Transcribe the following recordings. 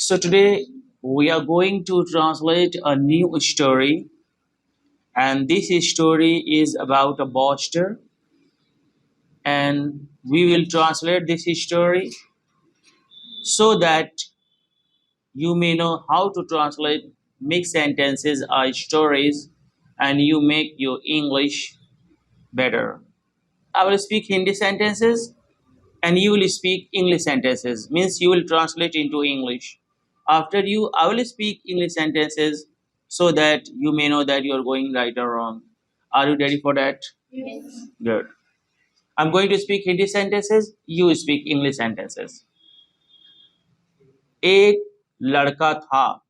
So today we are going to translate a new story, and this story is about a boaster, and we will translate this story so that you may know how to translate mixed sentences or stories, and you make your English better. I will speak Hindi sentences and you will speak English sentences, means you will translate into English. After you, I will speak English sentences so that you may know that you are going right or wrong. Are you ready for that? Yes. Good. I'm going to speak Hindi sentences, you speak English sentences. एक लड़का था.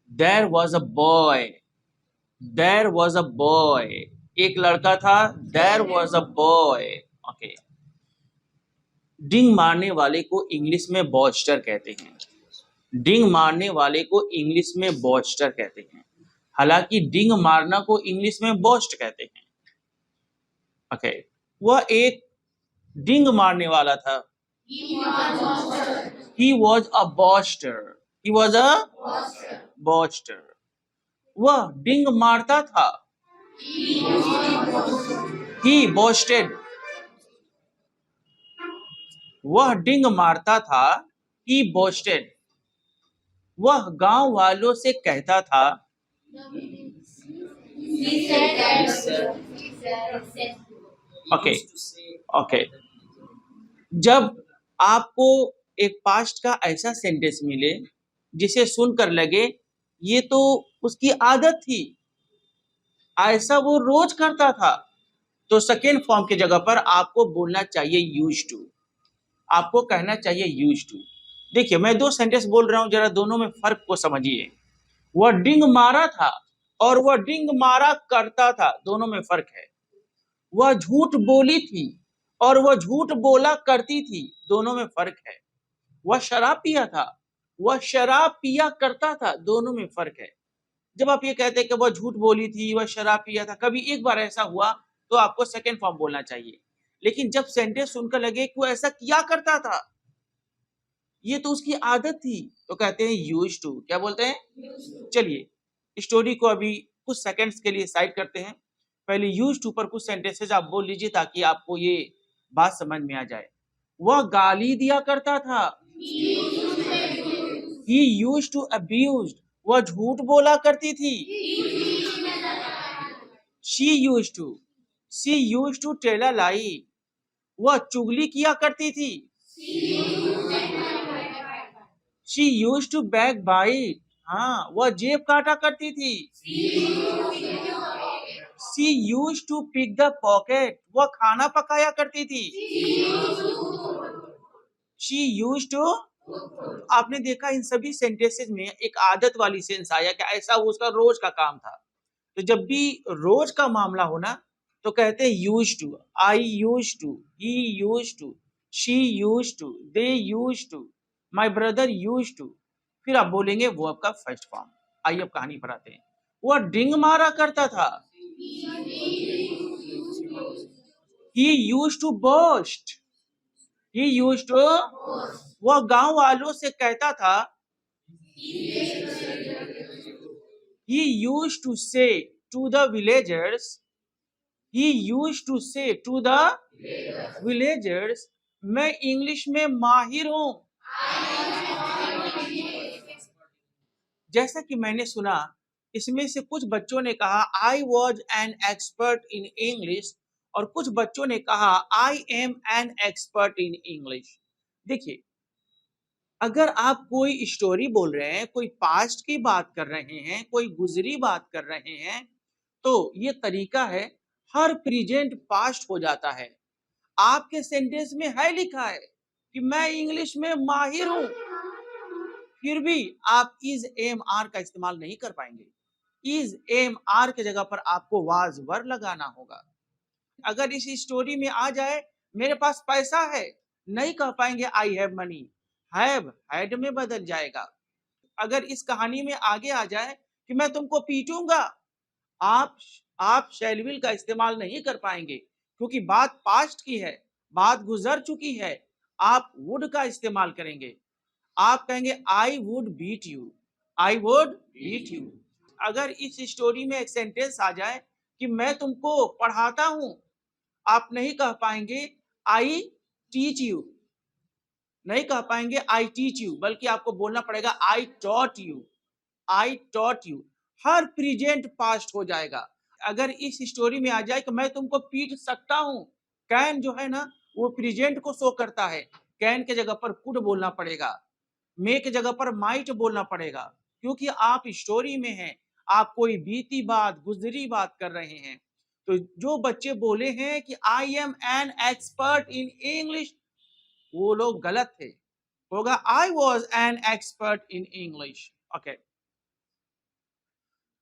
There was a boy. There was a boy. एक लड़का था. There was a boy. Okay. डिंग मारने वाले को English में बॉस्टर कहते हैं. डिंग मारने वाले को इंग्लिश में बॉस्टर कहते हैं. हालांकि डिंग मारना को इंग्लिश में बॉस्ट कहते हैं. ओके. वह एक डिंग मारने वाला था. He was a boaster. He was a boaster. वह डिंग मारता था. He boasted. वह डिंग मारता था. He boasted. वह गांव वालों से कहता था. Okay okay. जब आपको एक पास्ट का ऐसा सेंटेंस मिले जिसे सुनकर लगे ये तो उसकी आदत थी, ऐसा वो रोज करता था, तो सेकेंड फॉर्म की जगह पर आपको बोलना चाहिए यूज्ड टू. आपको कहना चाहिए यूज्ड टू. देखिए मैं दो सेंटेंस बोल रहा हूं, जरा दोनों में फर्क को समझिए. वह डिंग मारा था और वह डिंग मारा करता था, दोनों में फर्क है. वह झूठ बोली थी और वह झूठ बोला करती थी, दोनों में फर्क है. वह शराब पिया था, वह शराब पिया करता था, दोनों में फर्क है. जब आप ये कहते हैं कि वह झूठ बोली थी, वह शराब पिया था, कभी एक बार ऐसा हुआ तो आपको सेकेंड फॉर्म बोलना चाहिए. लेकिन जब सेंटेंस सुनकर लगे कि वो ऐसा किया करता था, ये तो उसकी आदत थी, तो कहते हैं यूज्ड टू. क्या बोलते हैं? चलिए स्टोरी को अभी कुछ सेकंड्स के लिए साइड करते हैं. पहले यूज्ड टू पर कुछ सेंटेंसेस आप बोल लीजिए ताकि आपको ये बात समझ में आ जाए. वह गाली दिया करता था. He used to abuse. वह झूठ बोला करती थी. She used to tell a lie. वह चुगली किया करती थी. She used to backbite. हाँ, वह जेब काटा करती थी. She used to pick the pocket. वह खाना पकाया करती थी. She used to. आपने देखा इन सभी सेंटेंसेस में एक आदत वाली सेंस आया कि ऐसा उसका रोज का काम था. तो जब भी रोज का मामला होना तो कहते हैं used to. I used to, he used to, she used to, they used to, my brother used to. फिर आप बोलेंगे वो आपका फर्स्ट फॉर्म. आइए अब कहानी पर आते हैं. वह डिंग मारा करता था. He used to boast. He used to. वह गांव वालों से कहता था. He used to say to the villagers. He used to say to the villagers. मैं इंग्लिश में माहिर हूं. जैसा कि मैंने सुना इसमें से कुछ बच्चों ने कहा I was an expert in English और कुछ बच्चों ने कहा I am an expert in English. देखिए अगर आप कोई स्टोरी बोल रहे हैं, कोई पास्ट की बात कर रहे हैं, कोई गुजरी बात कर रहे हैं, तो ये तरीका है हर प्रेजेंट पास्ट हो जाता है. आपके सेंटेंस में है लिखा है कि मैं इंग्लिश में माहिर हूं, फिर भी आप इज एम आर का इस्तेमाल नहीं कर पाएंगे. इज एम आर के जगह पर आपको वाज वर लगाना होगा. अगर इस स्टोरी में आ जाए मेरे पास पैसा है, नहीं कह पाएंगे I have money. Have had में बदल जाएगा. अगर इस कहानी में आगे आ जाए कि मैं तुमको पीटूंगा, आप शैल विल का इस्तेमाल नहीं कर पाएंगे क्योंकि बात पास्ट की है, बात गुजर चुकी है. आप वुड का इस्तेमाल करेंगे. आप कहेंगे I would beat you, I would beat you. अगर इस स्टोरी में एक सेंटेंस आ जाए कि मैं तुमको पढ़ाता हूं, आप नहीं कह पाएंगे आई टीच यू, नहीं कह पाएंगे आई टीच यू, बल्कि आपको बोलना पड़ेगा I taught you, I taught you. Her present past हो जाएगा। अगर इस स्टोरी में आ जाए कि मैं तुमको पीट सकता हूं, कैन जो है ना वो प्रेजेंट को शो करता है, कैन के जगह पर कुड बोलना पड़ेगा, मे के जगह पर माइट बोलना पड़ेगा, क्योंकि आप स्टोरी में हैं, आप कोई बीती बात गुजरी बात कर रहे हैं। तो जो बच्चे बोले हैं कि I am an expert in English, वो लोग गलत थे। होगा I was an expert in English. Okay,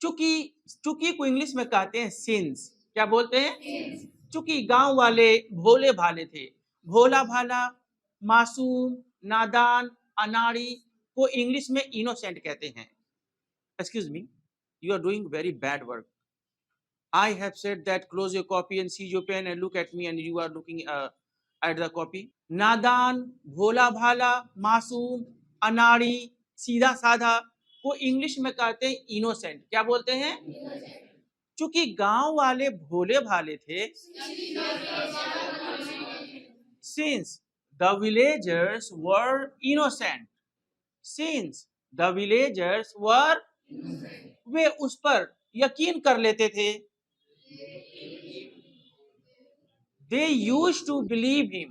चूंकि चूंकि को इंग्लिश में कहते हैं सिंस। क्या बोलते हैं? चूंकि गांव वाले भोले भाले थे, भोला भाला, मासूम, नादान, अनाड़ी को इंग्लिश में इनोसेंट कहते हैं। Excuse me, you are doing very bad work. I have said that close your copy and seize your pen and look at me and you are looking at the copy. नादान, भोला भाला, मासूम, अनाड़ी, सीधा साधा को English में कहते हैं इनोसेंट। क्या बोलते हैं? चूंकि गांव वाले भोले भाले थे, since the villagers were innocent, since the villagers were, वे उस पर यकीन कर लेते थे, they used to believe him,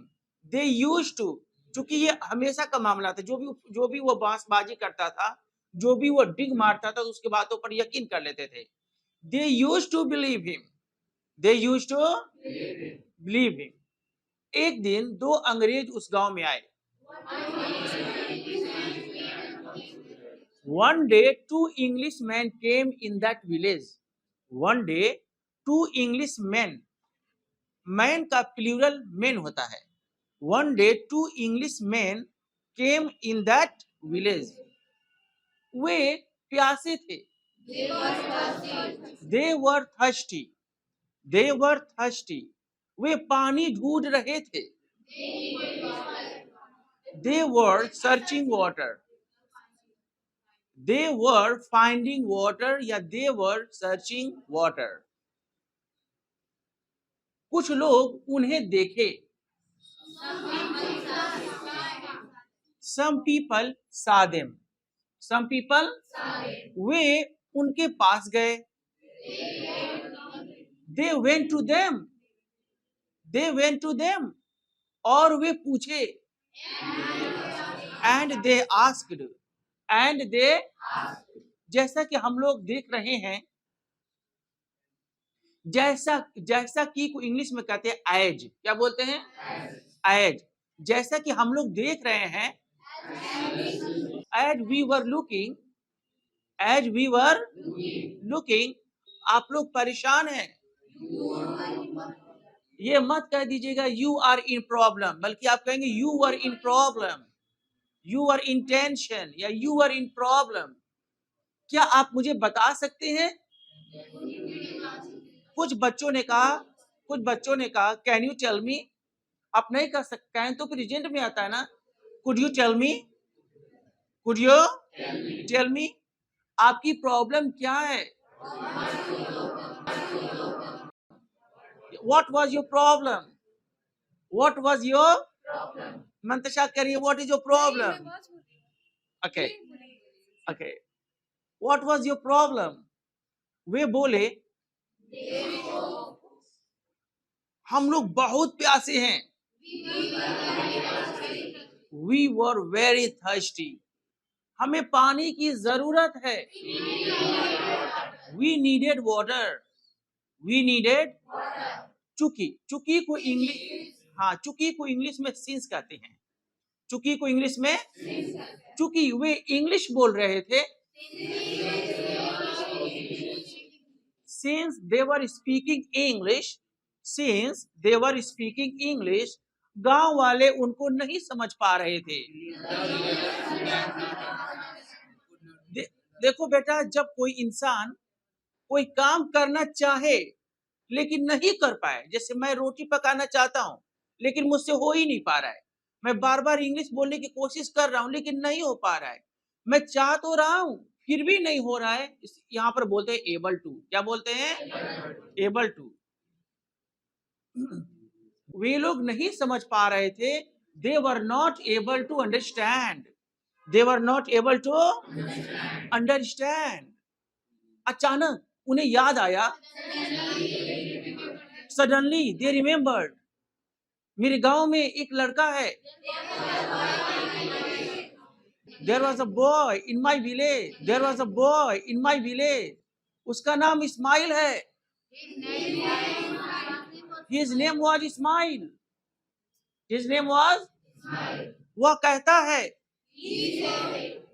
they used to, चूंकि ये हमेशा का मामला था, जो भी वो बांसबाजी करता था, जो भी वो डिग मारता था, उसके बातों पर यकीन कर लेते थे। they used to believe him, they used to believe him। एक दिन दो अंग्रेज उस गांव में आए। One day two Englishmen came in that village. One day two Englishmen, man का प्लूरल मेन होता है। One day two Englishmen came in that village. वे प्यासे थे। They were thirsty. They were thirsty. वे पानी ढूंढ रहे थे। They were searching water. They were finding water या they were searching water। कुछ लोग उन्हें देखे। Some people saw them. Some people, वे उनके पास गए। They went to them. They went to them. और वे पूछे। And they asked. And they, जैसा कि हम लोग देख रहे हैं, जैसा कि इंग्लिश में कहते हैं एज। क्या बोलते हैं? एज। जैसा कि हम लोग देख रहे हैं, as we were looking, as we were looking. आप लोग परेशान हैं, ये मत कह दीजिएगा यू आर इन प्रॉब्लम, बल्कि आप कहेंगे you are in problem, you are in tension या यू आर इन प्रॉब्लम। क्या आप मुझे बता सकते हैं? कुछ बच्चों ने कहा कैन यू टेल मी। आप नहीं कह सकते, कैन तो प्रेजेंट में आता है ना। Could you tell me, could you tell me, आपकी प्रॉब्लम क्या है? What was your problem? What was your problem? Mantasha करिए, what is your problem? Okay, okay. What was your problem? वे बोले हम लोग बहुत प्यासे हैं। We were very thirsty. हमें पानी की जरूरत है। We needed water. We needed water. चूंकि को इंग्लिश में सिंस कहते हैं। चूंकि को इंग्लिश में, चूंकि वे इंग्लिश बोल रहे थे, since they were speaking English, गांव वाले उनको नहीं समझ पा रहे थे। देखो बेटा, जब कोई इंसान कोई काम करना चाहे लेकिन नहीं कर पाए, जैसे मैं रोटी पकाना चाहता हूं लेकिन मुझसे हो ही नहीं पा रहा है, मैं बार बार इंग्लिश बोलने की कोशिश कर रहा हूं लेकिन नहीं हो पा रहा है। मैं चाह तो रहा हूं फिर भी नहीं हो रहा है। यहां पर बोलते हैं एबल टू। क्या बोलते हैं? Able to. वे लोग नहीं समझ पा रहे थे। They were not able to understand. They were not able to understand. अचानक उन्हें याद आया। Suddenly they remembered. मेरे गांव में एक लड़का है। There was a boy in my village. There was a boy in my village. उसका नाम इस्माइल है। His name was Ismail. His name was. वह कहता है।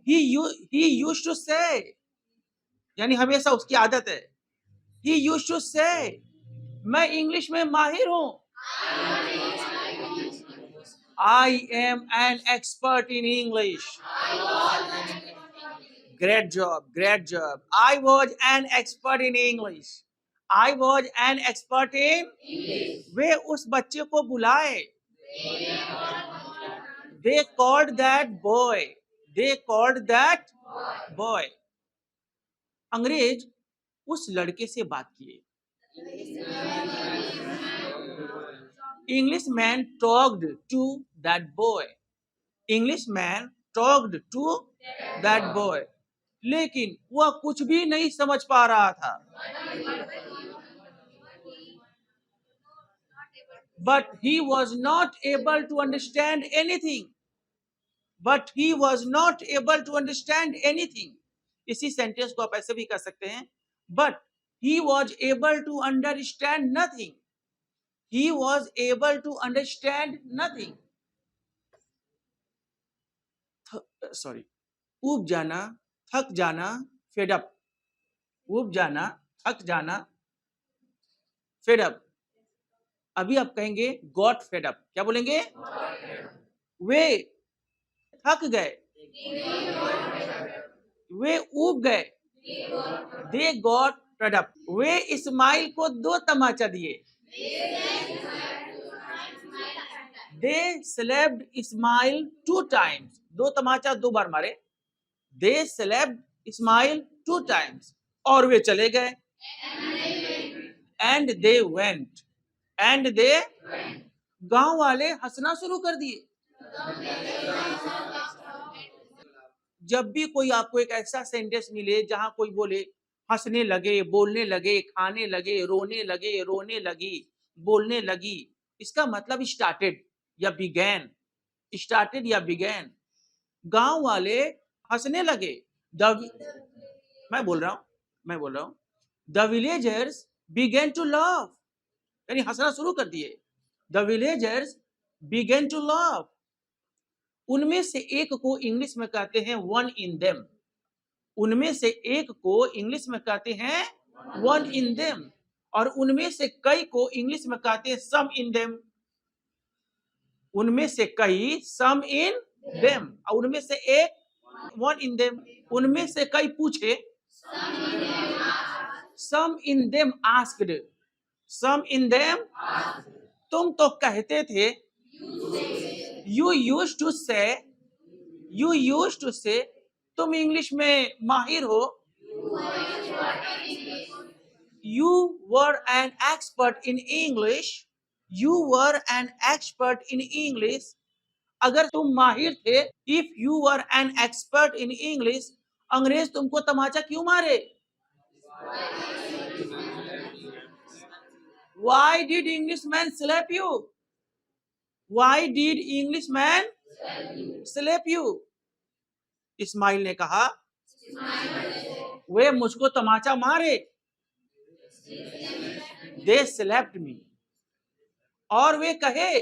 ही यूज्ड टू से, यानी हमेशा उसकी आदत है। ही यूज्ड टू से, मैं इंग्लिश में माहिर हूं। I am an expert in English. Great job, great job. I was an expert in English. I was an expert in English. वे उस बच्चे को बुलाए। They called that boy. They called that boy. अंग्रेज उस लड़के से बात किए। Englishman talked to that boy. Englishman talked to that boy. लेकिन वह कुछ भी नहीं समझ पा रहा था। But he was not able to understand anything. But he was not able to understand anything. इसी सेंटेंस को आप ऐसे भी कर सकते हैं। But he was able to understand nothing. He was able to understand nothing. Sorry. ऊब जाना, थक जाना, fed up. ऊब जाना, थक जाना, fed up. अभी आप कहेंगे got fed up. क्या बोलेंगे? वे थक गए। वे ऊब गए। They got fed up. वे इस्माइल को 2 तमाचा दिए। They slapped Ismail 2 times. 2 तमाचा 2 बार मारे। They slapped Ismail 2 times. और वे चले गए। And they went. And they गांव वाले हंसना शुरू कर दिए। जब भी कोई आपको एक ऐसा सेंटेंस मिले जहां कोई बोले हंसने लगे, बोलने लगे, खाने लगे, रोने लगी, बोलने लगी, इसका मतलब स्टार्टेड या बिगैन। स्टार्टेड या बिगैन। गांव वाले हंसने लगे। मैं बोल रहा हूं the villagers began to love, यानी हंसना शुरू कर दिए। The villagers began to love. उनमें से एक को इंग्लिश में कहते हैं वन इन देम। उनमें से एक को इंग्लिश में कहते हैं वन इन देम। और उनमें से कई को इंग्लिश में कहते हैं सम इन देम। उनमें से कई सम इन देम। और उनमें से एक वन इन देम। उनमें से कई पूछे। Some in them asked. Some in them. तुम तो कहते थे। You used to say, तुम इंग्लिश में माहिर हो। You were an expert in English. You were an expert in English. अगर तुम माहिर थे, if you were an expert in English, अंग्रेज तुमको तमाचा क्यों मारे? Why did Englishman slap you? Why did Englishman slap you? Ismail ने कहा, वे मुझको तमाचा मारे। They slapped me. और वे कहे,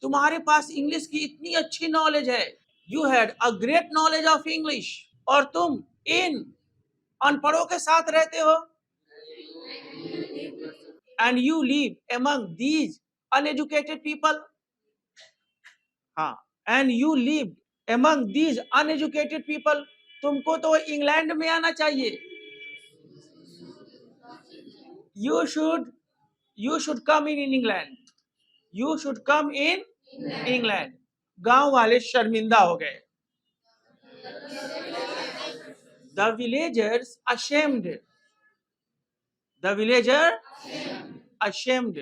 तुम्हारे पास इंग्लिश की इतनी अच्छी नॉलेज है। You had a great knowledge of English. और तुम इन अनपढ़ों के साथ रहते हो। And you live among these uneducated people. हाँ, and you live among these uneducated people. तुमको तो इंग्लैंड में आना चाहिए। You should come in England. You should come in England. गांव वाले शर्मिंदा हो गए। The villagers ashamed. The villager ashamed.